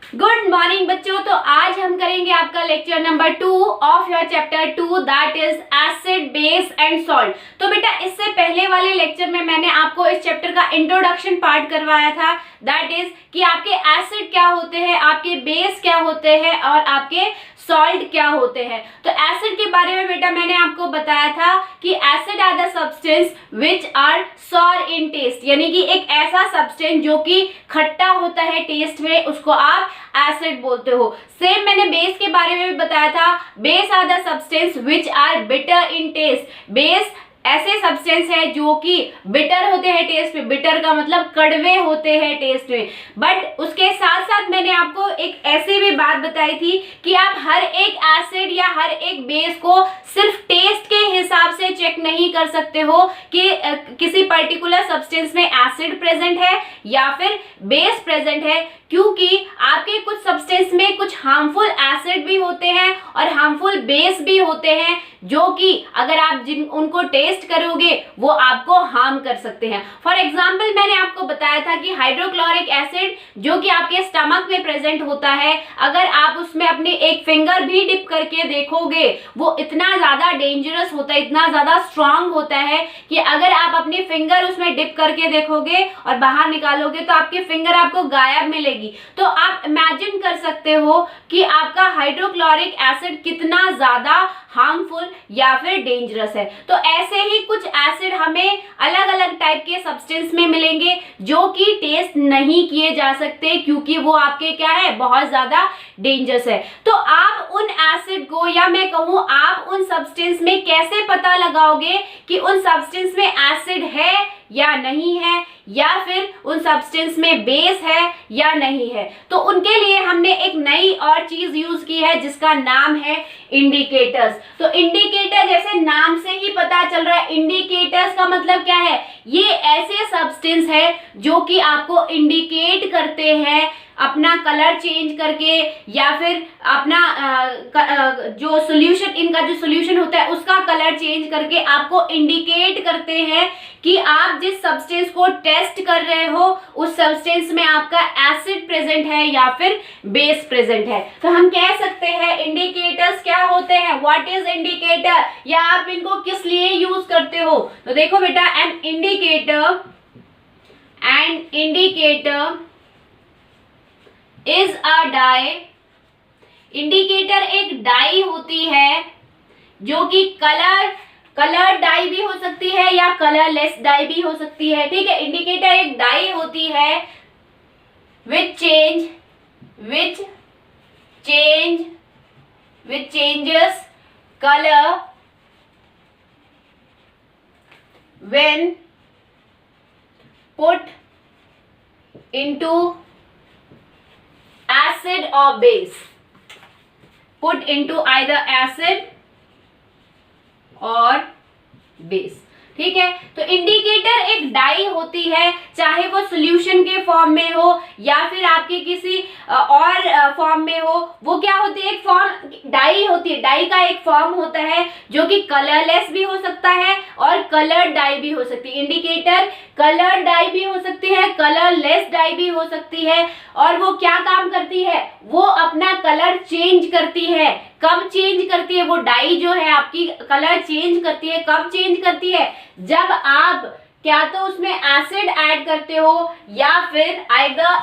Good morning बच्चों। तो आज हम करेंगे आपका lecture number 2 of your chapter 2 that is acid base and salt. तो बेटा इससे पहले वाले लेक्चर में मैंने आपको इस चैप्टर का इंट्रोडक्शन पार्ट करवाया था, दैट इज कि आपके एसिड क्या होते हैं, आपके बेस क्या होते हैं और आपके सॉल्ट क्या होते हैं। तो एसिड के बारे में बेटा मैंने आपको बताया था कि acid are the substance which are sour in taste, यानी कि एक ऐसा सब्सटेंस जो कि खट्टा होता है टेस्ट में, उसको आप एसिड बोलते हो। सेम मैंने बेस के बारे में भी बताया था, base are the substance which are bitter in taste. Base ऐसे सब्सटेंस है जो कि बिटर होते हैं टेस्ट में, बिटर का मतलब कड़वे होते हैं टेस्ट में। बट उसके साथ साथ मैंने आपको एक ऐसी भी बात बताई थी कि आप हर एक एसिड या हर एक बेस को सिर्फ टेस्ट के हिसाब से चेक नहीं कर सकते हो कि किसी पर्टिकुलर सब्सटेंस में एसिड प्रेजेंट है या फिर बेस प्रेजेंट है, क्योंकि आपके कुछ सब्सटेंस में कुछ हार्मफुल एसिड भी होते हैं और हार्मफुल बेस भी होते हैं, जो कि अगर आप उनको टेस्ट करोगे वो आपको हार्म कर सकते हैं। फॉर एग्जाम्पल मैंने आपको बताया था कि हाइड्रोक्लोरिक एसिड जो कि आपके स्टमक में प्रेजेंट होता है, अगर आप उसमें अपनी एक फिंगर भी डिप करके देखोगे वो इतना ज्यादा डेंजरस होता है, इतना ज्यादा स्ट्रांग होता है कि अगर आप अपनी फिंगर उसमें डिप करके देखोगे और बाहर निकालोगे तो आपकी फिंगर आपको गायब मिलेगी। तो आप इमेजिन कर सकते हो कि आपका हाइड्रोक्लोरिक एसिड कितना ज्यादा हार्मफुल या फिर डेंजरस है। तो ऐसे ही कुछ एसिड हमें अलग अलग टाइप के सब्सटेंस में मिलेंगे जो कि टेस्ट नहीं किए जा सकते, क्योंकि वो आपके क्या है, बहुत ज्यादा डेंजरस है। तो आप उन एसिड को, या मैं कहूं आप उन सब्सटेंस में कैसे पता लगाओगे कि उन सब्सटेंस में एसिड है या नहीं है, या फिर उन सब्सटेंस में बेस है या नहीं है। तो उनके लिए हमने एक नई और चीज यूज की है जिसका नाम है इंडिकेटर्स। तो इंडिकेटर जैसे नाम से ही पता चल रहा है, इंडिकेटर्स का मतलब क्या है, ये ऐसे सब्सटेंस है जो कि आपको इंडिकेट करते हैं अपना कलर चेंज करके, या फिर अपना जो सोल्यूशन, इनका जो सोल्यूशन होता है उसका कलर चेंज करके आपको इंडिकेट करते हैं कि आप जिस सब्सटेंस को टेस्ट कर रहे हो उस सब्सटेंस में आपका एसिड प्रेजेंट है या फिर बेस प्रेजेंट है। तो हम कह सकते हैं इंडिकेटर्स क्या होते हैं, व्हाट इज इंडिकेटर, या आप इनको किस लिए यूज करते हो। तो देखो बेटा, an indicator is a dye. Indicator एक डाई होती है जो कि कलर डाई भी हो सकती है या कलरलेस डाई भी हो सकती है, ठीक है। इंडिकेटर एक डाई होती है विच changes colour when put into acid or base, put into either acid और बेस, ठीक है। तो इंडिकेटर एक डाई होती है, चाहे वो सॉल्यूशन के फॉर्म में हो या फिर आपके किसी और फॉर्म में हो। वो क्या होती है, एक फॉर्म डाई होती है, डाई का एक फॉर्म होता है जो कि कलरलेस भी हो सकता है और कलर डाई भी हो सकती है। इंडिकेटर कलर डाई भी हो सकती है, कलरलेस डाई भी हो सकती है। और वो क्या काम करती है, वो अपना कलर चेंज करती है। कब चेंज करती है वो डाई जो है आपकी, कलर चेंज करती है। कब चेंज करती है, जब आप क्या तो उसमें एसिड ऐड करते हो या फिर आइदर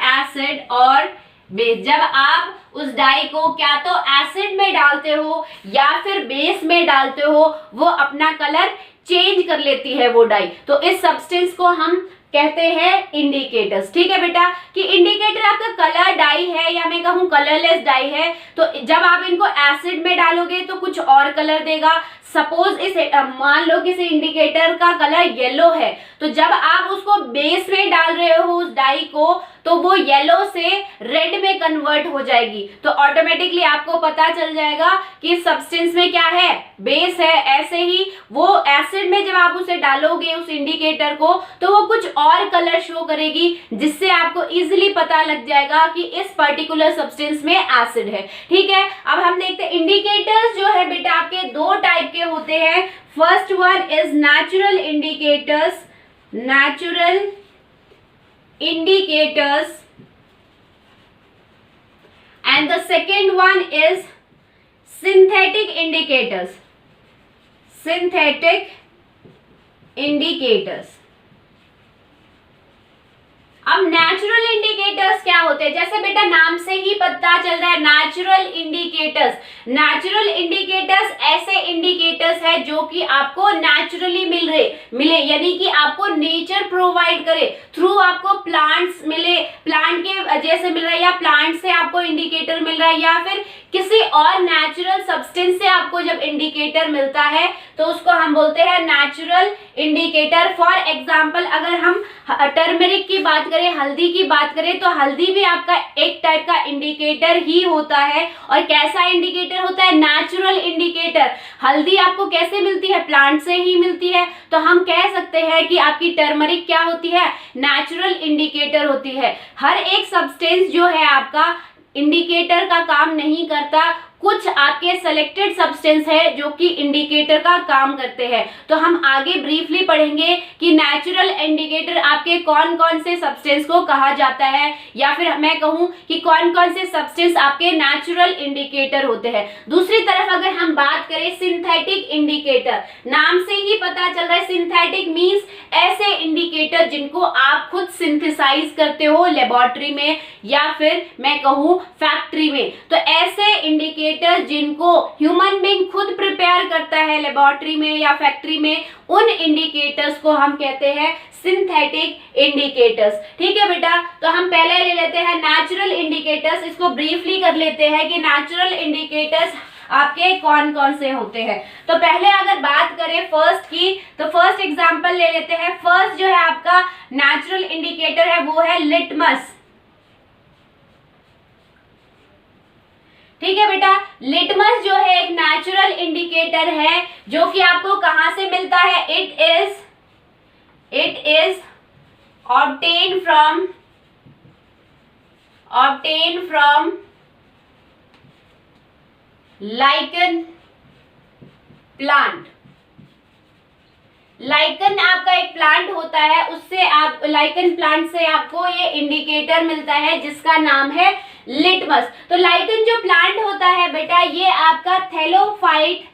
एसिड और बेस। जब आप उस डाई को क्या तो एसिड में डालते हो या फिर बेस में डालते हो, वो अपना कलर चेंज कर लेती है वो डाई। तो इस सब्सटेंस को हम कहते हैं इंडिकेटर्स, ठीक है बेटा। कि इंडिकेटर आपका कलर डाई है या मैं कहूँ कलरलेस डाई है, तो जब आप इनको एसिड में डालोगे तो कुछ और कलर देगा। सपोज इस मान लो किसी इंडिकेटर का कलर येलो है, तो जब आप उसको बेस में डाल रहे हो उस डाई को, तो वो येलो से रेड में कन्वर्ट हो जाएगी। तो ऑटोमेटिकली आपको पता चल जाएगा कि सब्सटेंस में क्या है, बेस है। ऐसे ही वो एसिड में जब आप उसे डालोगे उस इंडिकेटर को, तो वो कुछ और कलर शो करेगी, जिससे आपको इजीली पता लग जाएगा कि इस पर्टिकुलर सब्सटेंस में एसिड है, ठीक है। अब हम देखते हैं इंडिकेटर्स जो है बेटा आपके दो टाइप के होते हैं। First one is natural indicators. Natural indicators, and the second one is synthetic indicators. Synthetic indicators. अब नेचुरल इंडिकेटर्स क्या होते हैं? जैसे बेटा नाम से ही पता चल रहा है, नेचुरल इंडिकेटर्स। नेचुरल इंडिकेटर्स ऐसे इंडिकेटर्स है जो कि आपको नेचुरली मिले, यानी कि आपको नेचर प्रोवाइड करे, थ्रू आपको प्लांट्स मिले, प्लांट के जैसे मिल रहा है, या प्लांट से आपको इंडिकेटर मिल रहा है, या फिर किसी और नेचुरल सब्सटेंस से आपको जब इंडिकेटर मिलता है तो उसको हम बोलते हैं नेचुरल इंडिकेटर। फॉर एग्जाम्पल अगर हम टर्मरिक की बात करें, हल्दी की बात करें, तो हल्दी भी आपका एक टाइप का इंडिकेटर ही होता है। और कैसा इंडिकेटर होता है? Natural indicator. हल्दी आपको कैसे मिलती है? प्लांट से ही मिलती है। तो हम कह सकते हैं कि आपकी टर्मरिक क्या होती है? नेचुरल इंडिकेटर होती है। हर एक सब्सटेंस जो है आपका इंडिकेटर का काम नहीं करता, कुछ आपके सेलेक्टेड सब्सटेंस है जो कि इंडिकेटर का काम करते हैं। तो हम आगे ब्रीफली पढ़ेंगे कि नेचुरल इंडिकेटर आपके कौन कौन से सब्सटेंस को कहा जाता है, या फिर मैं कहूं कि कौन कौन से सब्सटेंस आपके नेचुरल इंडिकेटर होते हैं। दूसरी तरफ अगर हम बात करें सिंथेटिक इंडिकेटर, नाम से ही पता चल रहा है सिंथेटिक मीन्स ऐसे इंडिकेटर जिनको आप खुद सिंथेसाइज करते हो लेबोरेटरी में या फिर मैं कहूं फैक्ट्री में। तो ऐसे इंडिकेटर जिनको ह्यूमन बीइंग खुद प्रिपेयर करता है लेबोरेटरी में या फैक्ट्री में, उन इंडिकेटर्स को हम कहते हैं सिंथेटिक इंडिकेटर्स। ठीक है बेटा, तो हम पहले ले लेते हैं नेचुरल इंडिकेटर्स। इसको ब्रीफली कर लेते हैं कि नेचुरल इंडिकेटर्स आपके कौन कौन से होते हैं। तो पहले अगर बात करें फर्स्ट की, तो फर्स्ट एग्जांपल ले लेते हैं। फर्स्ट जो है आपका नेचुरल इंडिकेटर है वो है लिटमस। ठीक है बेटा, लिटमस जो है एक नेचुरल इंडिकेटर है जो कि आपको कहां से मिलता है? It is obtained from lichen plant। Lichen आपका एक प्लांट होता है, उससे आप लाइकन प्लांट से आपको ये इंडिकेटर मिलता है जिसका नाम है लिटमस। तो लाइकन जो प्लांट होता है बेटा, ये आपका थैलोफाइट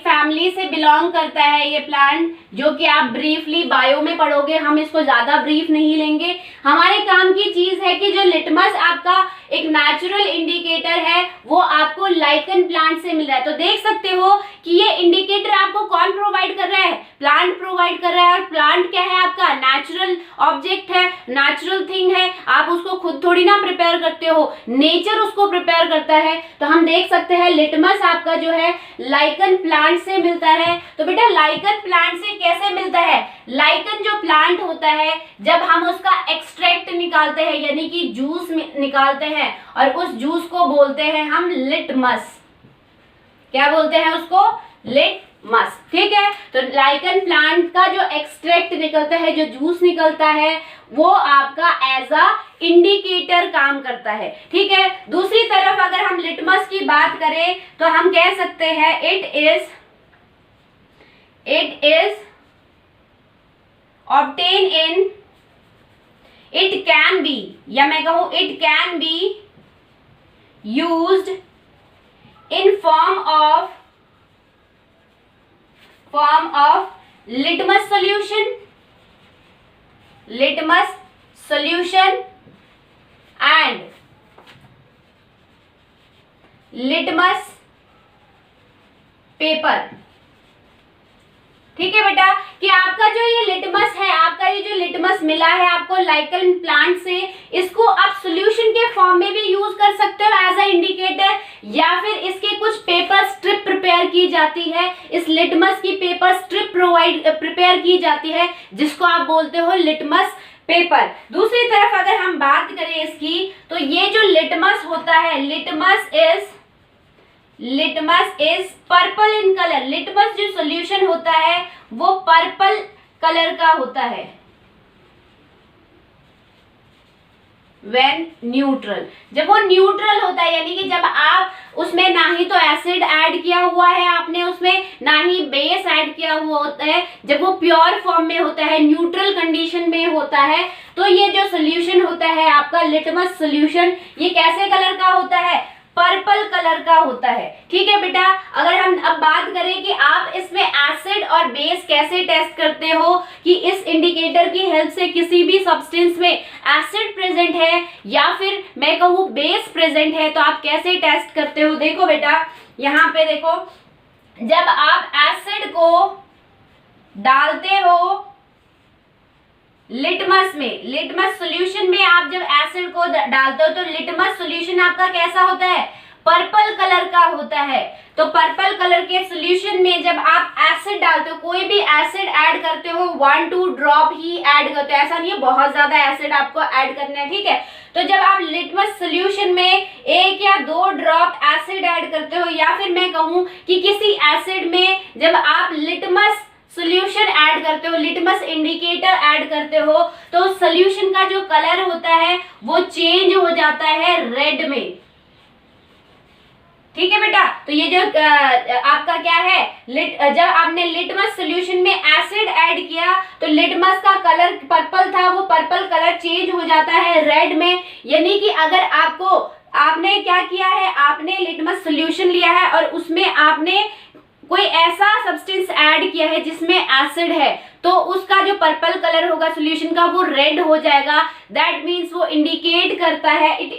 फैमिली से बिलोंग करता है ये प्लांट, जो कि आप ब्रीफली बायो में पढ़ोगे। हम इसको ज्यादा ब्रीफ नहीं लेंगे। हमारे काम की चीज है कि जो लिटमस आपका एक नेचुरल इंडिकेटर है वो आपको लाइकन प्लांट से मिल रहा है। तो देख सकते हो कि ये इंडिकेटर आपको कौन प्रोवाइड कर रहा है? प्लांट प्रोवाइड कर रहा है। और प्लांट क्या है आपका? नेचुरल ऑब्जेक्ट है, नेचुरल थिंग है। आप उसको खुद थोड़ी ना प्रिपेयर करते हो, नेचर उसको प्रिपेयर करता है। तो हम देख सकते हैं लिटमस आपका जो है लाइकन प्लांट से मिलता है। तो बेटा लाइकन प्लांट से कैसे मिलता है? लाइकन जो प्लांट होता है, जब हम उसका एक्सट्रैक्ट निकालते हैं यानी कि जूस निकालते हैं, और उस जूस को बोलते हैं हम लिटमस। क्या बोलते हैं उसको? लिटमस। ठीक है, तो लाइकन प्लांट का जो एक्सट्रैक्ट निकलता है, जो जूस निकलता है, वो आपका एज अ इंडिकेटर काम करता है। ठीक है, दूसरी तरफ अगर हम लिटमस की बात करें तो हम कह सकते हैं it is obtained in, it can be, या मैं कहूं it can be used in form of litmus solution and litmus paper। ठीक है बेटा, कि आपका जो ये लिटमस है, आपका ये जो लिटमस मिला है आपको लाइकन प्लांट से, इसको आप सॉल्यूशन के फॉर्म में भी यूज कर सकते हो एज अ इंडिकेटर, या फिर इसके कुछ पेपर स्ट्रिप प्रिपेयर की जाती है। इस लिटमस की पेपर स्ट्रिप प्रिपेयर की जाती है जिसको आप बोलते हो लिटमस पेपर। दूसरी तरफ अगर हम बात करें इसकी, तो ये जो लिटमस होता है, litmus is purple in colour. Litmus जो सॉल्यूशन होता है वो पर्पल कलर का होता है। व्हेन न्यूट्रल, जब वो न्यूट्रल होता है, यानी कि जब आप उसमें ना ही तो एसिड ऐड किया हुआ है आपने, उसमें ना ही बेस ऐड किया हुआ होता है, जब वो प्योर फॉर्म में होता है, न्यूट्रल कंडीशन में होता है, तो ये जो सोल्यूशन होता है आपका लिटमस सोल्यूशन, ये कैसे कलर का होता है? पर्पल कलर का होता है। ठीक है बेटा, अगर हम अब बात करें कि आप इसमें एसिड और बेस कैसे टेस्ट करते हो, कि इस इंडिकेटर की हेल्प से किसी भी सब्सटेंस में एसिड प्रेजेंट है या फिर मैं कहूँ बेस प्रेजेंट है, तो आप कैसे टेस्ट करते हो? देखो बेटा, यहाँ पे देखो, जब आप एसिड को डालते हो लिटमस में, लिटमस सॉल्यूशन में आप जब एसिड को डालते हो तो लिटमस सॉल्यूशन आपका कैसा होता है? पर्पल कलर का होता है। तो पर्पल कलर के सॉल्यूशन में जब आप एसिड डालते हो, कोई भी एसिड ऐड करते हो 1-2 ड्रॉप ही ऐड करते हो, ऐसा नहीं है बहुत ज्यादा एसिड आपको ऐड करना है। ठीक है, तो जब आप लिटमस सॉल्यूशन में 1 या 2 ड्रॉप एसिड ऐड करते हो, या फिर मैं कहूं कि किसी एसिड में जब आप लिटमस सॉल्यूशन ऐड करते हो, लिटमस इंडिकेटर ऐड करते हो, तो सॉल्यूशन का जो कलर होता है वो चेंज हो जाता है रेड में। ठीक है बेटा, तो ये जो आपका क्या है, जब आपने लिटमस सॉल्यूशन में एसिड ऐड किया तो लिटमस का कलर पर्पल था, वो पर्पल कलर चेंज हो जाता है रेड में। यानी कि अगर आपने क्या किया है, आपने लिटमस सॉल्यूशन लिया है और उसमें आपने कोई ऐसा सब्सटेंस ऐड किया है जिसमें एसिड है, तो उसका जो पर्पल कलर होगा सॉल्यूशन का वो रेड हो जाएगा। दैट मीन्स वो इंडिकेट करता है, it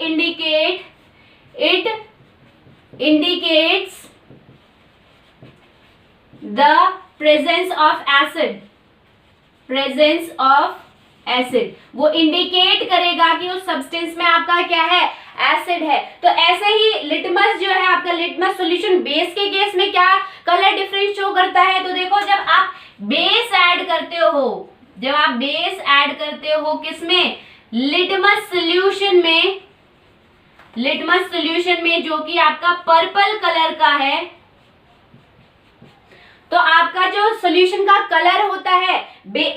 indicates the presence of acid, वो इंडिकेट करेगा कि उस सब्सटेंस में आपका क्या है, एसिड है। तो ऐसे ही लिटमस जो है आपका, लिटमस सॉल्यूशन बेस के केस में क्या कलर डिफरेंस शो करता है? तो देखो, जब आप बेस ऐड करते हो, जब आप बेस ऐड करते हो किसमें? लिटमस सॉल्यूशन में, लिटमस सॉल्यूशन में जो कि आपका पर्पल कलर का है, तो आपका जो सॉल्यूशन का कलर होता है,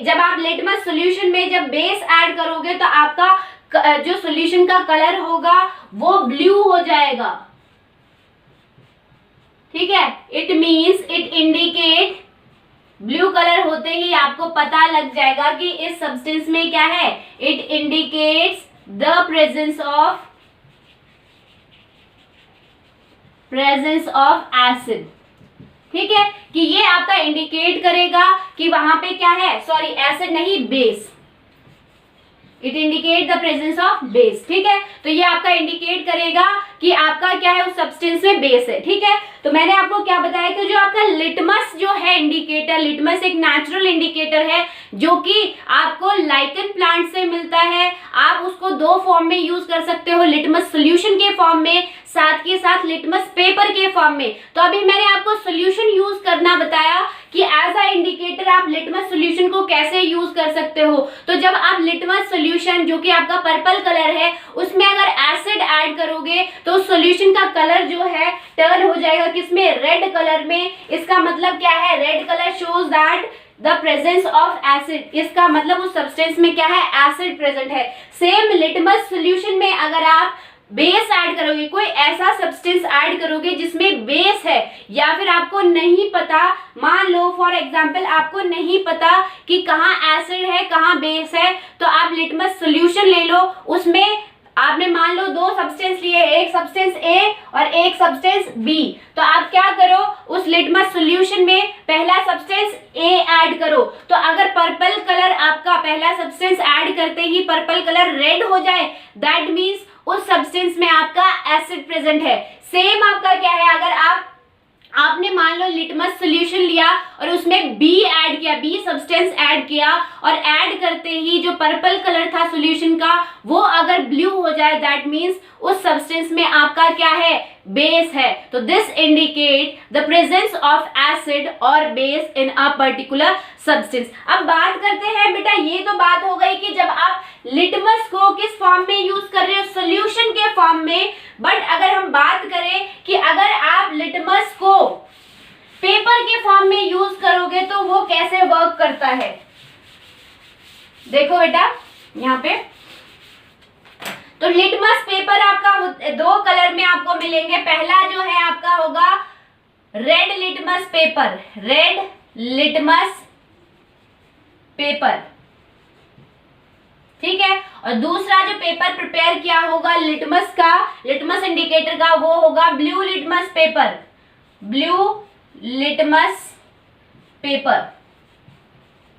जब आप लिटमस सॉल्यूशन में जब बेस ऐड करोगे तो आपका जो सॉल्यूशन का कलर होगा वो ब्लू हो जाएगा। ठीक है, it means it indicate, blue colour होते ही आपको पता लग जाएगा कि इस सब्सटेंस में क्या है, it indicates the presence of acid. ठीक है, कि ये आपका इंडिकेट करेगा कि वहां पे क्या है, सॉरी एसिड नहीं, base, it indicate the presence of base. ठीक है, तो ये आपका इंडिकेट करेगा कि आपका क्या है, उस सब्सटेंस में बेस है। ठीक है, तो मैंने आपको क्या बताया कि जो आपका लिटमस जो है इंडिकेटर, लिटमस एक नेचुरल इंडिकेटर है जो कि आपको लाइकन प्लांट से मिलता है। आप उसको 2 फॉर्म में यूज कर सकते हो, लिटमस सोल्यूशन के फॉर्म में, साथ के साथ लिटमस पेपर के फॉर्म में। तो अभी मैंने आपको सोल्यूशन यूज करना बताया कि एज अ इंडिकेटर आप लिटमस सोल्यूशन को कैसे यूज कर सकते हो। तो जब आप लिटमस सोल्यूशन जो कि आपका पर्पल कलर है उसमें अगर एसिड ऐड करोगे तो सोल्यूशन का कलर जो है टर्न हो जाएगा किसमें, रेड कलर में। इसका मतलब क्या है, red colour shows that the presence of acid, इसका मतलब उस सब्सटेंस में क्या है, एसिड प्रेजेंट है। सेम लिटमस सोल्यूशन में अगर आप बेस ऐड करोगे, कोई ऐसा सब्सटेंस ऐड करोगे जिसमें बेस है, या फिर आपको नहीं पता, मान लो फॉर एग्जांपल आपको नहीं पता कि कहाँ एसिड है कहाँ बेस है, तो आप लिटमस सॉल्यूशन ले लो, उसमें आपने मान लो 2 सब्सटेंस लिए, एक सब्सटेंस ए और एक सब्सटेंस बी। तो आप क्या करो, उस लिटमस सॉल्यूशन में पहला सब्सटेंस ए ऐड करो। तो अगर पर्पल कलर आपका पहला सब्सटेंस ऐड करते ही पर्पल कलर रेड हो जाए, दैट मीन्स उस सब्सटेंस में आपका एसिड प्रेजेंट है। सेम आपका क्या है, अगर आपने मान लो लिटमस सॉल्यूशन लिया और उसमें बी ऐड किया, बी सब्सटेंस ऐड किया, और ऐड करते ही जो पर्पल कलर था सॉल्यूशन का वो अगर ब्लू हो जाए, दैट मीन्स उस सब्सटेंस में आपका क्या है, बेस है। तो this indicate the presence of acid और base in a particular substance. अब बात करते हैं बेटा, ये तो बात हो गई कि जब आप लिटमस को किस फॉर्म में यूज कर रहे हो, सॉल्यूशन के फॉर्म में। बट अगर हम बात करें कि अगर आप लिटमस को पेपर के फॉर्म में यूज करोगे तो वो कैसे वर्क करता है, देखो बेटा यहाँ पे। तो लिटमस पेपर आपका दो कलर में आपको मिलेंगे। पहला जो है आपका होगा red litmus paper, red litmus paper, ठीक है। और दूसरा जो पेपर प्रिपेयर किया होगा लिटमस का, लिटमस इंडिकेटर का, वो होगा blue litmus paper, blue litmus paper,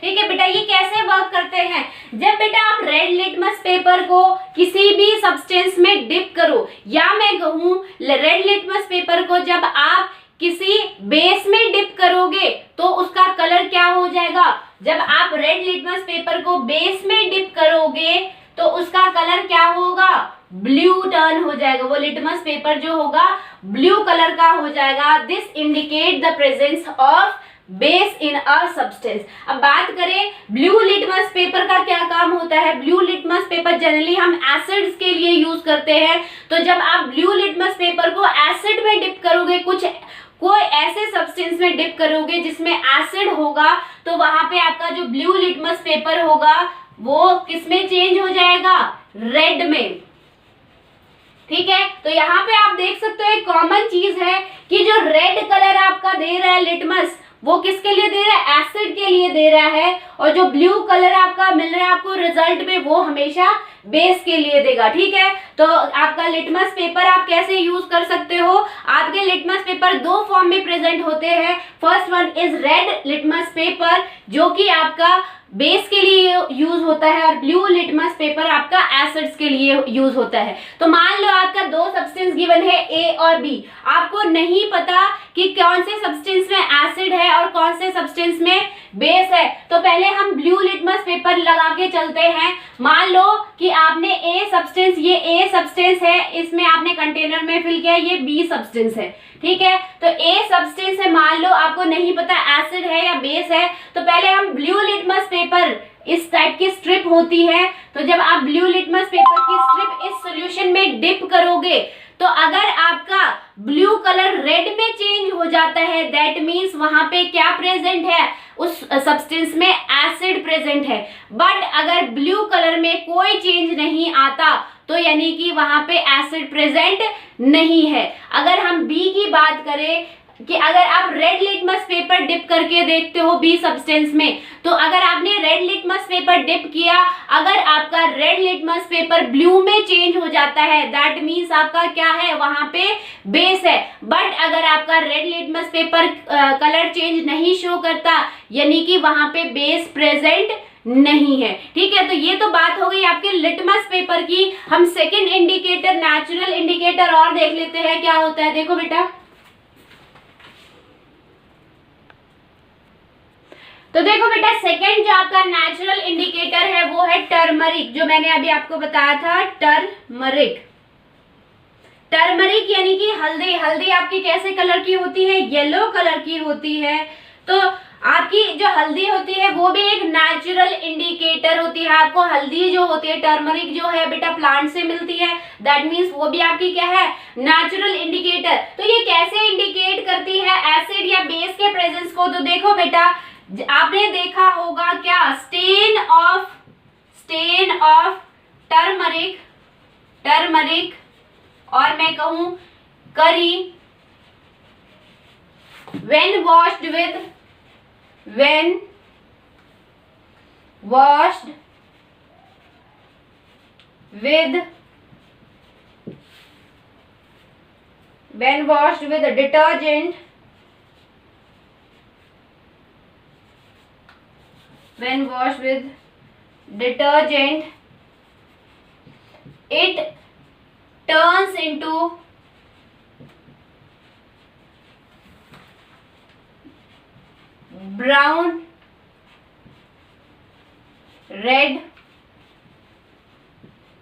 ठीक है बेटा। ये कैसे वर्क करते हैं, जब बेटा आप रेड लिटमस पेपर को किसी भी सब्सटेंस में डिप करो, या मैं कहूं रेड लिटमस पेपर को जब आप किसी बेस में डिप करोगे तो उसका कलर क्या हो जाएगा, जब आप रेड लिटमस पेपर को बेस में डिप करोगे तो उसका कलर क्या होगा, ब्लू टर्न हो जाएगा, वो लिटमस पेपर जो होगा ब्लू कलर का हो जाएगा। This indicate the presence of base in a substance. अब बात करें ब्लू लिटमस पेपर का क्या काम होता है। ब्लू लिटमस पेपर जनरली हम एसिड्स के लिए यूज करते हैं। तो जब आप ब्लू लिटमस पेपर को एसिड में डिप करोगे, कोई ऐसे सब्सटेंस में डिप करोगे जिसमें एसिड होगा, तो वहां पे आपका जो ब्लू लिटमस पेपर होगा वो किसमें चेंज हो जाएगा, रेड में, ठीक है। तो यहाँ पे आप देख सकते हो एक कॉमन चीज है कि जो रेड कलर आपका दे रहा है लिटमस, वो किसके लिए दे रहा है, एसिड के लिए दे रहा है। और जो ब्लू कलर आपका मिल रहा है आपको रिजल्ट में, वो हमेशा बेस के लिए देगा, ठीक है। तो आपका लिटमस पेपर आप कैसे यूज कर सकते हो, आपके लिटमस पेपर दो फॉर्म में प्रेजेंट होते हैं। First one is red litmus paper जो कि आपका बेस के लिए यूज होता है, और ब्लू लिटमस पेपर आपका एसिड्स के लिए यूज होता है। तो मान लो आपका दो सब्सटेंस गिवन है ए और बी, आपको नहीं पता कि कौन से सब्सटेंस में एसिड है और कौन से सब्सटेंस में बेस है, तो पहले हम ब्लू लिटमस पेपर लगा के चलते हैं। मान लो कि आपने ए सब्सटेंस, ये ए सब्सटेंस है, इसमें आपने कंटेनर में फिल किया, ये बी सब्सटेंस है, ठीक है। तो ए सब्सटेंस है, मान लो आपको नहीं पता एसिड है या बेस है, तो पहले हम ब्लू लिटमस पेपर, इस टाइप की स्ट्रिप होती है, तो जब आप ब्लू लिटमस पेपर की स्ट्रिप इस सॉल्यूशन में डिप करोगे, तो अगर आपका ब्लू कलर रेड में चेंज हो जाता है, दैट मीन्स वहां पे क्या प्रेजेंट है, उस सब्सटेंस में एसिड प्रेजेंट है। बट अगर ब्लू कलर में कोई चेंज नहीं आता तो यानी कि वहां पे एसिड प्रेजेंट नहीं है। अगर हम बी की बात करें कि अगर आप रेड लिटमस पेपर डिप करके देखते हो बी सब्सटेंस में, तो अगर आपने रेड लिटमस पेपर डिप किया, अगर आपका रेड लिटमस पेपर ब्लू में चेंज हो जाता है, दैट मीन्स आपका क्या है, वहां पे बेस है। बट अगर आपका red litmus paper colour change नहीं शो करता, यानी कि वहां पे बेस प्रेजेंट नहीं है, ठीक है। तो ये तो बात हो गई आपके लिटमस पेपर की। हम सेकेंड इंडिकेटर, नेचुरल इंडिकेटर और देख लेते हैं क्या होता है। देखो बेटा, तो देखो बेटा, सेकंड जो आपका नेचुरल इंडिकेटर है वो है टर्मरिक, जो मैंने अभी आपको बताया था, टर्मरिक। टर्मरिक यानी कि हल्दी। हल्दी आपकी कैसे कलर की होती है, येलो कलर की होती है। तो आपकी जो हल्दी होती है वो भी एक नेचुरल इंडिकेटर होती है। आपको हल्दी जो होती है, टर्मरिक जो है बेटा, प्लांट से मिलती है, दैट मीन्स वो भी आपकी क्या है, नेचुरल इंडिकेटर। तो ये कैसे इंडिकेट करती है एसिड या बेस के प्रेजेंस को, तो देखो बेटा, आपने देखा होगा क्या, स्टेन ऑफ टर्मरिक और मैं कहूं करी, when washed with detergent, when washed with detergent, it turns into brown, red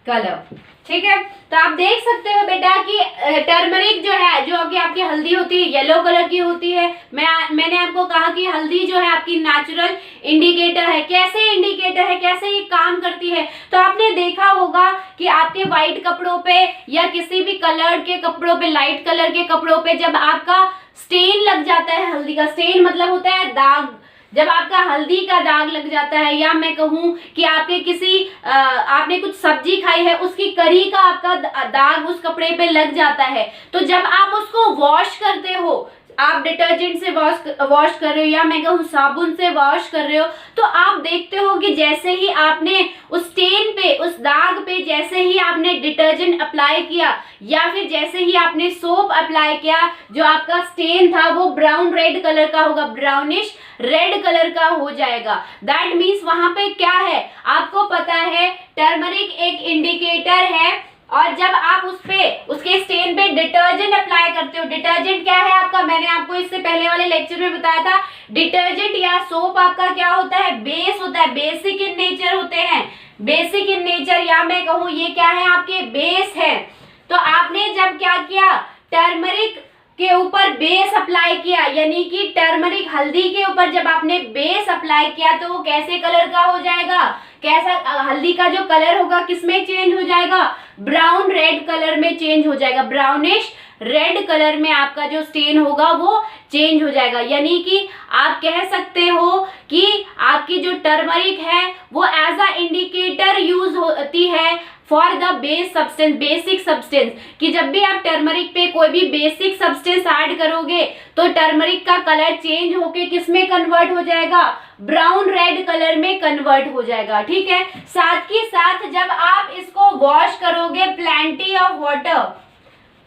colour, ठीक है। तो आप देख सकते हो बेटा कि टर्मरिक जो है, जो कि आपकी हल्दी होती है, येलो कलर की होती है। मैंने आपको कहा कि हल्दी जो है आपकी नेचुरल इंडिकेटर है। कैसे इंडिकेटर है, कैसे ये काम करती है, तो आपने देखा होगा कि आपके व्हाइट कपड़ों पे या किसी भी कलर के कपड़ों पे, लाइट कलर के कपड़ों पे जब आपका स्टेन लग जाता है, हल्दी का स्टेन मतलब होता है दाग, जब आपका हल्दी का दाग लग जाता है, या मैं कहूँ कि आपके किसी आपने कुछ सब्जी खाई है उसकी करी का आपका दाग उस कपड़े पे लग जाता है, तो जब आप उसको वॉश करते हो, आप डिटर्जेंट से वॉश कर रहे हो या मैं कहूँ साबुन से वॉश कर रहे हो, तो आप देखते हो कि जैसे ही आपने उस स्टेन पे, उस दाग पे जैसे ही आपने डिटर्जेंट अप्लाई किया या फिर जैसे ही आपने सोप अप्लाई किया, जो आपका स्टेन था वो ब्राउन रेड कलर का होगा, ब्राउनिश रेड कलर का हो जाएगा। दैट मीन्स वहां पे क्या है, आपको पता है टर्मरिक एक इंडिकेटर है, और जब आप उस पे उसके स्टेन पे डिटर्जेंट अप्लाई करते हो, डिटर्जेंट क्या है आपका, मैंने आपको इससे पहले वाले लेक्चर में बताया था, डिटर्जेंट या सोप आपका क्या होता है, बेस होता है, बेसिक इन नेचर होते हैं, बेसिक इन नेचर, या मैं कहूँ ये क्या है आपके बेस है। तो आपने जब क्या किया, टर्मरिक के ऊपर बेस अप्लाई किया, यानी कि टर्मरिक हल्दी के ऊपर जब आपने बेस अप्लाई किया तो वो कैसे कलर का हो जाएगा, कैसा हल्दी का जो कलर होगा किसमें चेंज हो जाएगा, ब्राउन रेड कलर में चेंज हो जाएगा, ब्राउनिश रेड कलर में आपका जो स्टेन होगा वो चेंज हो जाएगा। यानी कि आप कह सकते हो कि आपकी जो टर्मरिक है वो एज अ इंडिकेटर यूज होती है for the base substance, basic substance, कि जब भी आप टर्मरिक पे कोई भी बेसिक सब्सटेंस ऐड करोगे तो टर्मरिक का कलर चेंज होके किस में कन्वर्ट हो जाएगा, ब्राउन रेड कलर में कन्वर्ट हो जाएगा। ठीक है, साथ ही साथ जब आप इसको वॉश करोगे plenty of water,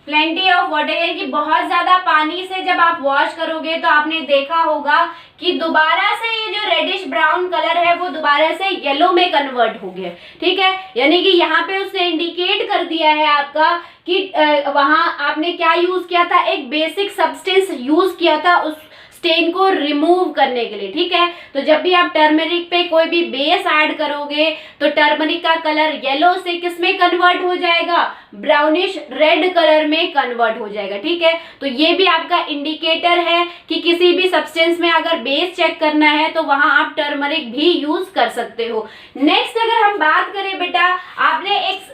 plenty of water यानी कि बहुत ज्यादा पानी से जब आप वॉश करोगे तो आपने देखा होगा कि दोबारा से ये जो रेडिश ब्राउन कलर है वो दोबारा से येलो में कन्वर्ट हो गया। ठीक है, यानी कि यहाँ पे उसने इंडिकेट कर दिया है आपका कि वहां आपने क्या यूज किया था, एक बेसिक सब्सटेंस यूज किया था उस स्टेन को रिमूव करने के लिए। ठीक है, तो जब भी आप टर्मरिक पे कोई भी बेस ऐड करोगे तो टर्मरिक का कलर येलो से किस में कन्वर्ट हो जाएगा, ब्राउनिश रेड कलर में कन्वर्ट हो जाएगा। ठीक है, तो ये भी आपका इंडिकेटर है कि किसी भी सब्सटेंस में अगर बेस चेक करना है तो वहां आप टर्मरिक भी यूज कर सकते हो। नेक्स्ट अगर हम बात करें बेटा, आपने एक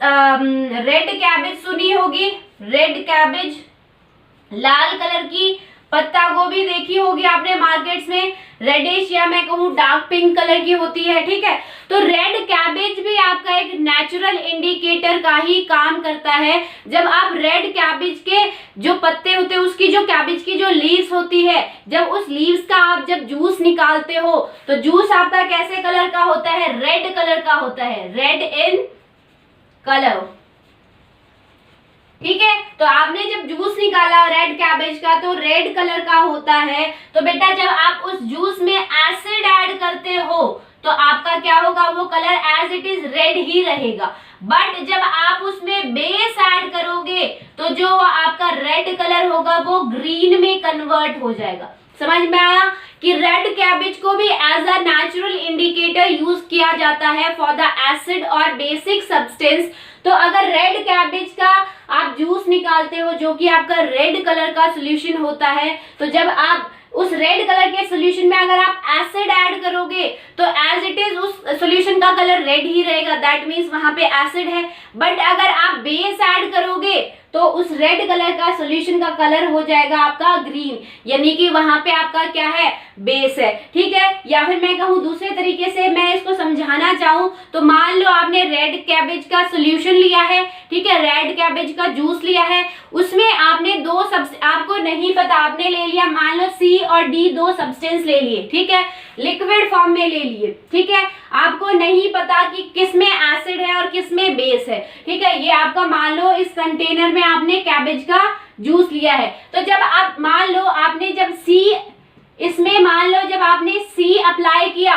रेड कैबेज सुनी होगी, रेड कैबेज, लाल कलर की पत्ता गोभी देखी होगी आपने मार्केट्स में, रेडिश या मैं कहूँ डार्क पिंक कलर की होती है। ठीक है, तो रेड कैबेज भी आपका एक नेचुरल इंडिकेटर का ही काम करता है। जब आप रेड कैबेज के जो पत्ते होते हैं, उसकी जो कैबेज की जो लीव्स होती है, जब उस लीव्स का आप जब जूस निकालते हो तो जूस आपका कैसे कलर का होता है, रेड कलर का होता है, रेड इन कलर। ठीक है, तो आपने जब जूस निकाला रेड कैबेज का तो रेड कलर का होता है। तो बेटा जब आप उस जूस में एसिड ऐड करते हो तो आपका क्या होगा, वो colour as it is red ही रहेगा। बट जब आप उसमें बेस ऐड करोगे तो जो आपका रेड कलर होगा वो ग्रीन में कन्वर्ट हो जाएगा। समझ में आया कि रेड कैबेज को भी as a natural indicator use किया जाता है फॉर द एसिड और बेसिक सब्सटेंस। तो अगर रेड कैबेज का आप जूस निकालते हो जो कि आपका रेड कलर का सोल्यूशन होता है, तो जब आप उस रेड कलर के सोल्यूशन में अगर आप एसिड ऐड करोगे तो एज इट इज उस सोल्यूशन का कलर रेड ही रहेगा, दैट मीन्स वहां पे एसिड है। बट अगर आप बेस ऐड करोगे तो उस रेड कलर का सोल्यूशन का कलर हो जाएगा आपका ग्रीन, यानी कि वहां पे आपका क्या है, बेस है। ठीक है, या फिर मैं कहूँ दूसरे तरीके से मैं इसको समझाना चाहूँ तो मान लो आपने रेड कैबेज का सोल्यूशन लिया है, ठीक है, रेड कैबेज का जूस लिया है, उसमें आपने दो आपको नहीं पता, आपने ले लिया मान लो C और D, दो सब्सटेंस ले लिए, ठीक है, लिक्विड फॉर्म में ले लिए। ठीक है, आपको नहीं पता कि किस में एसिड है और किस में बेस है। ठीक है, ये आपका मान लो इस कंटेनर में आपने कैबेज का जूस लिया है, तो जब आप मान लो आपने जब इसमें मान लो जब आपने C अप्लाई किया,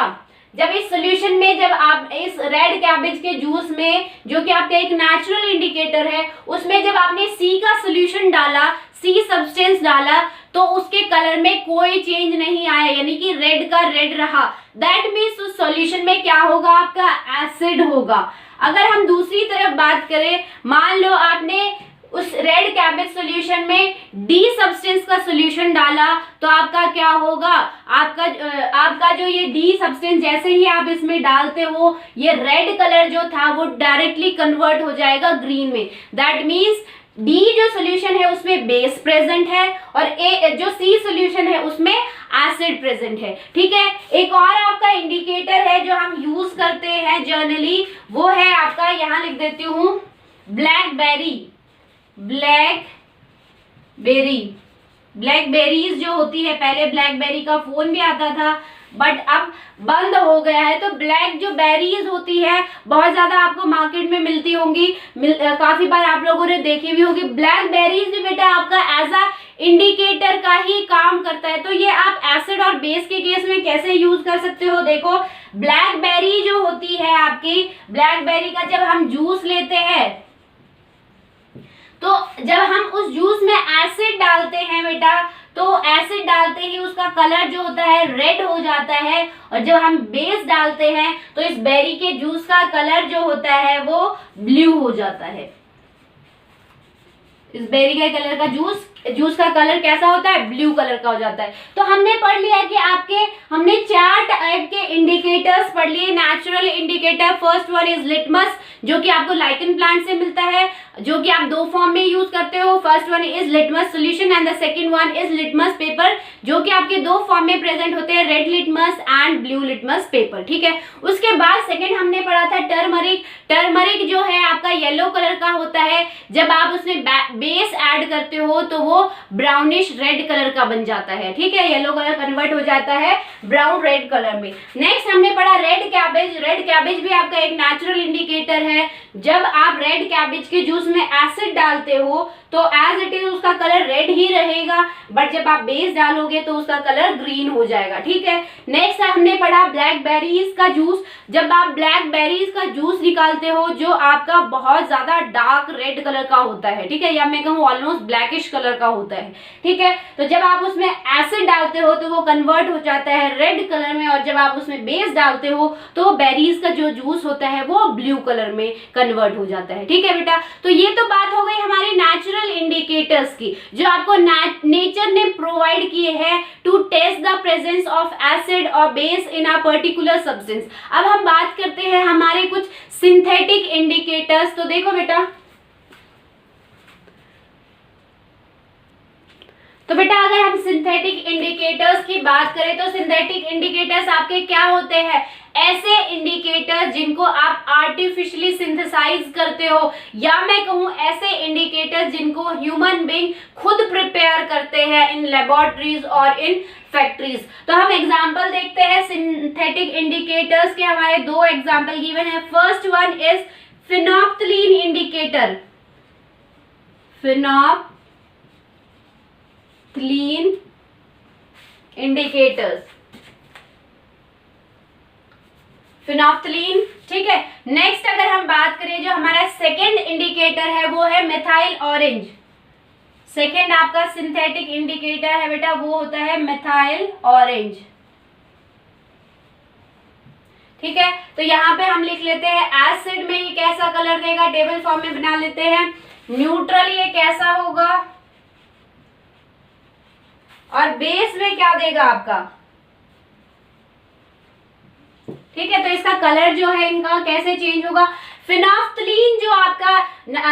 जब इस सोल्यूशन में जब आप इस रेड कैबेज के जूस में जो कि आपका एक नेचुरल इंडिकेटर है, उसमें जब आपने C का सोल्यूशन डाला, C सब्सटेंस डाला, तो उसके कलर में कोई चेंज नहीं आया, यानी कि रेड का रेड रहा। दैट मीन्स उस सॉल्यूशन में क्या होगा, आपका एसिड होगा। अगर हम दूसरी तरफ बात करें, मान लो आपने उस रेड कैबेज सॉल्यूशन में D सब्सटेंस का सॉल्यूशन डाला, तो आपका क्या होगा, आपका जो ये D सब्सटेंस जैसे ही आप इसमें डालते हो, ये रेड कलर जो था वो डायरेक्टली कन्वर्ट हो जाएगा ग्रीन में। दैट मीन्स डी जो सोल्यूशन है उसमें बेस प्रेजेंट है और ए जो सी सोल्यूशन है उसमें एसिड प्रेजेंट है। ठीक है, एक और आपका इंडिकेटर है जो हम यूज करते हैं जनरली, वो है आपका, यहां लिख देती हूं, ब्लैकबेरी। ब्लैकबेरीज जो होती है, पहले ब्लैकबेरी का फोन भी आता था बट अब बंद हो गया है। तो ब्लैक जो बेरीज होती है बहुत ज्यादा आपको मार्केट में मिलती होंगी, काफी बार आप लोगों ने देखी भी होगी। ब्लैक बेरीज भी बेटा आपका एज अ इंडिकेटर का ही काम करता है। तो ये आप एसिड और बेस के केस में कैसे यूज कर सकते हो, देखो ब्लैकबेरी जो होती है आपकी, ब्लैकबेरी का जब हम जूस लेते हैं तो जब हम उस जूस में एसिड डालते हैं बेटा, तो एसिड डालते ही उसका कलर जो होता है रेड हो जाता है, और जब हम बेस डालते हैं तो इस बेरी के जूस का कलर जो होता है वो ब्लू हो जाता है। इस बेरी के कलर का जूस का कलर कैसा होता है, ब्लू कलर का हो जाता है। तो हमने पढ़ लिया कि हमने 4 टाइप के इंडिकेटर्स पढ़ लिए। Natural indicator, first one is litmus, जो कि आपको लाइकन प्लांट से मिलता है, जो कि आप 2 फॉर्म में यूज करते हो। First one is litmus solution and the second one is litmus paper, जो कि आपके 2 फॉर्म में प्रेजेंट होते हैं, red litmus and blue litmus paper. ठीक है, उसके बाद सेकंड हमने पढ़ा था टर्मरिक। टर्मरिक जो है आपका येलो कलर का होता है, जब आप उसमें बेस ऐड करते हो तो वो ब्राउनिश रेड कलर का बन जाता है। ठीक है, येलो कलर कन्वर्ट हो जाता है ब्राउन रेड कलर में। नेक्स्ट हमने पढ़ा रेड कैबेज। रेड कैबेज भी आपका एक नेचुरल इंडिकेटर है। जब आप रेड कैबेज के जूस में एसिड डालते हो तो एज इट इज उसका कलर रेड ही रहेगा, बट जब आप बेस डालोगे तो उसका कलर ग्रीन हो जाएगा। ठीक है, नेक्स्ट हमने पढ़ा ब्लैकबेरीज का जूस। जब आप ब्लैकबेरीज का जूस निकालते हो जो आपका बहुत ज्यादा डार्क रेड कलर का होता है, ठीक है, या मैं कहूँ ऑलमोस्ट ब्लैकिश कलर का होता है। ठीक है, तो जब आप उसमें एसिड डालते हो तो वो कन्वर्ट हो जाता है रेड कलर में, और जब आप उसमें बेस डालते हो तो बेरीज का जो जूस होता है वो ब्लू कलर में कन्वर्ट हो जाता है। ठीक है बेटा, तो ये तो बात हो गई हमारे नेचुरल इंडिकेटर्स की, जो आपको नेचर ने प्रोवाइड किए हैं to test the presence of acid और base in a particular substance. अब हम बात करते हैं हमारे कुछ सिंथेटिक इंडिकेटर्स। तो देखो बेटा, अगर हम सिंथेटिक इंडिकेटर्स की बात करें तो सिंथेटिक इंडिकेटर्स आपके क्या होते हैं, ऐसे इंडिकेटर जिनको आप आर्टिफिशियली सिंथेसाइज करते हो, या मैं कहूं ऐसे इंडिकेटर जिनको ह्यूमन बीइंग खुद प्रिपेयर करते हैं इन लेबोरेटरीज और इन फैक्ट्रीज। तो हम एग्जांपल देखते हैं सिंथेटिक इंडिकेटर्स के। हमारे 2 एग्जांपल गिवन है। First one is phenolphthalein indicator. Phenolphthalein indicators, phenolphthalein. ठीक है, नेक्स्ट अगर हम बात करें जो हमारा सेकेंड इंडिकेटर है वो है मिथाइल ऑरेंज। सेकेंड आपका सिंथेटिक इंडिकेटर है बेटा वो होता है मिथाइल ऑरेंज। ठीक है, तो यहाँ पे हम लिख लेते हैं एसिड में ये कैसा कलर देगा, टेबल फॉर्म में बना लेते हैं। न्यूट्रल ये कैसा होगा, और बेस में क्या देगा आपका। ठीक है, तो इसका कलर जो है इनका कैसे चेंज होगा। फिनोप्थलीन जो आपका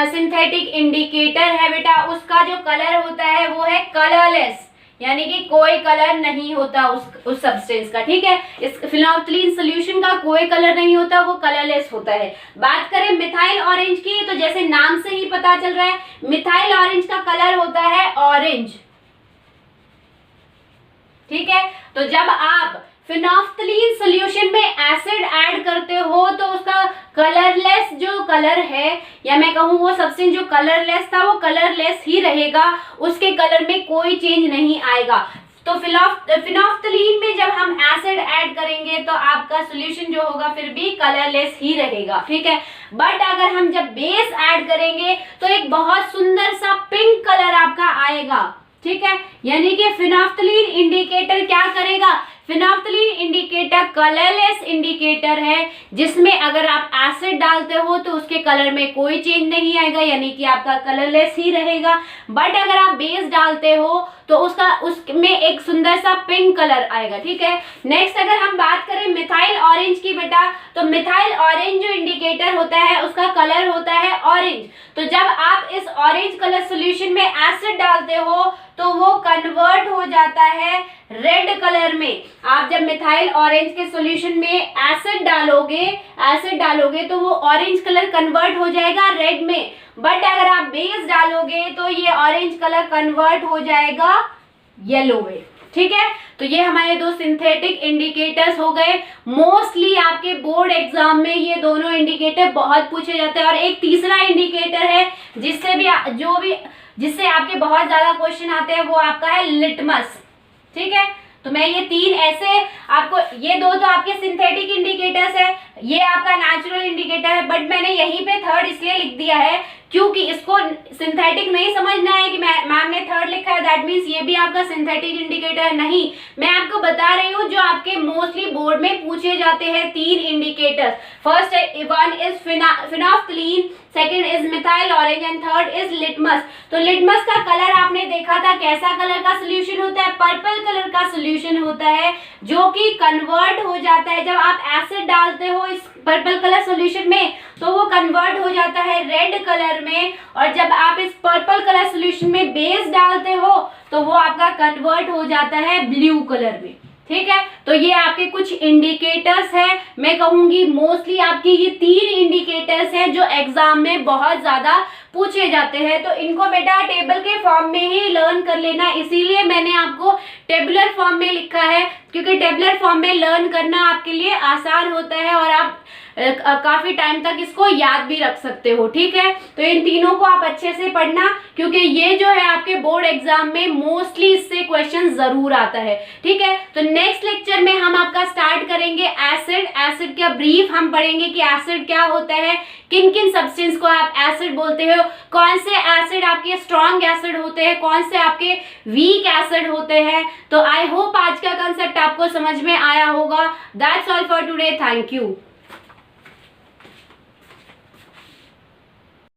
सिंथेटिक इंडिकेटर है बेटा, उसका जो कलर होता है वो है कलरलेस, यानी कि कोई कलर नहीं होता उस सब्सटेंस का। ठीक है, इस फिनोप्थलीन सॉल्यूशन का कोई कलर नहीं होता, वो कलरलेस होता है। बात करें मिथाइल ऑरेंज की, तो जैसे नाम से ही पता चल रहा है मिथाइल ऑरेंज का कलर होता है ऑरेंज। ठीक है, तो जब आप फिनोप्थलीन सॉल्यूशन में एसिड ऐड करते हो तो उसका कलरलेस जो कलर है, या मैं कहूँ वो सब्सटेंस जो कलरलेस था वो कलरलेस ही रहेगा, उसके कलर में कोई चेंज नहीं आएगा। तो फिनोप्थलीन में जब हम एसिड ऐड करेंगे तो आपका सॉल्यूशन जो होगा फिर भी कलरलेस ही रहेगा। ठीक है, बट अगर हम जब बेस ऐड करेंगे तो एक बहुत सुंदर सा पिंक कलर आपका आएगा। ठीक है, यानी कि फिनोप्थलीन इंडिकेटर क्या करेगा, फिनोल्फ्थालीन इंडिकेटर कलरलेस इंडिकेटर है, जिसमें अगर आप एसिड डालते हो तो उसके कलर में कोई चेंज नहीं आएगा, यानी कि आपका कलरलेस ही रहेगा। बट अगर आप बेस डालते हो तो उसमें एक सुंदर सा पिंक कलर आएगा। ठीक है, नेक्स्ट अगर हम बात करें मिथाइल ऑरेंज की बेटा, तो मिथाइल ऑरेंज जो इंडिकेटर होता है उसका कलर होता है ऑरेंज। तो जब आप इस ऑरेंज कलर सॉल्यूशन में एसिड डालते हो तो वो कन्वर्ट हो जाता है रेड कलर में। आप जब मिथाइल ऑरेंज के सॉल्यूशन में एसिड डालोगे तो वो ऑरेंज कलर कन्वर्ट हो जाएगा रेड में। बट अगर आप बेस डालोगे तो ये ऑरेंज कलर कन्वर्ट हो जाएगा येलो में। ठीक है, तो ये हमारे दो सिंथेटिक इंडिकेटर्स हो गए। मोस्टली आपके बोर्ड एग्जाम में ये दोनों इंडिकेटर बहुत पूछे जाते हैं। और एक तीसरा इंडिकेटर है जिससे आपके बहुत ज्यादा क्वेश्चन आते हैं, वो आपका है लिटमस। ठीक है, तो मैं ये तीन ऐसे आपको, ये दो तो आपके सिंथेटिक इंडिकेटर्स है, ये आपका नेचुरल इंडिकेटर है। बट मैंने यहीं पे थर्ड इसलिए लिख दिया है क्योंकि इसको सिंथेटिक नहीं समझना है कि मैम ने थर्ड लिखा है दैट मीन्स ये भी आपका सिंथेटिक इंडिकेटर है, नहीं। मैं आपको बता रही हूँ जो आपके मोस्टली बोर्ड में पूछे जाते हैं तीन indicators. First one is phenolphthalein, second is methyl orange and third is litmus. तो लिटमस का कलर आपने देखा था, कैसा कलर का सोल्यूशन होता है? पर्पल कलर का सोल्यूशन होता है, जो कि कन्वर्ट हो जाता है जब आप एसिड डालते हो इस पर्पल कलर सोल्यूशन में तो वो कन्वर्ट हो जाता है रेड कलर में। और जब आप इस पर्पल कलर सोल्यूशन में बेस डालते हो तो वो आपका कन्वर्ट हो जाता है ब्लू कलर में। ठीक है, तो ये आपके कुछ इंडिकेटर्स हैं। मैं कहूंगी मोस्टली आपकी ये तीन इंडिकेटर्स हैं जो एग्जाम में बहुत ज्यादा पूछे जाते हैं। तो इनको बेटा टेबल के फॉर्म में ही लर्न कर लेना, इसीलिए मैंने आपको टेबुलर फॉर्म में लिखा है, क्योंकि टेबुलर फॉर्म में लर्न करना आपके लिए आसान होता है और आप काफी टाइम तक इसको याद भी रख सकते हो। ठीक है, तो इन तीनों को आप अच्छे से पढ़ना, क्योंकि ये जो है आपके बोर्ड एग्जाम में मोस्टली इससे क्वेश्चन जरूर आता है। ठीक है, तो नेक्स्ट लेक्चर में हम आपका स्टार्ट करेंगे एसिड का ब्रीफ हम पढ़ेंगे कि एसिड क्या होता है, किन किन सब्सटेंस को आप एसिड बोलते हो, कौन से एसिड आपके स्ट्रॉन्ग एसिड होते हैं, कौन से आपके वीक एसिड होते हैं। तो आई होप आज का कंसेप्ट आपको समझ में आया होगा। That's all for today, thank you.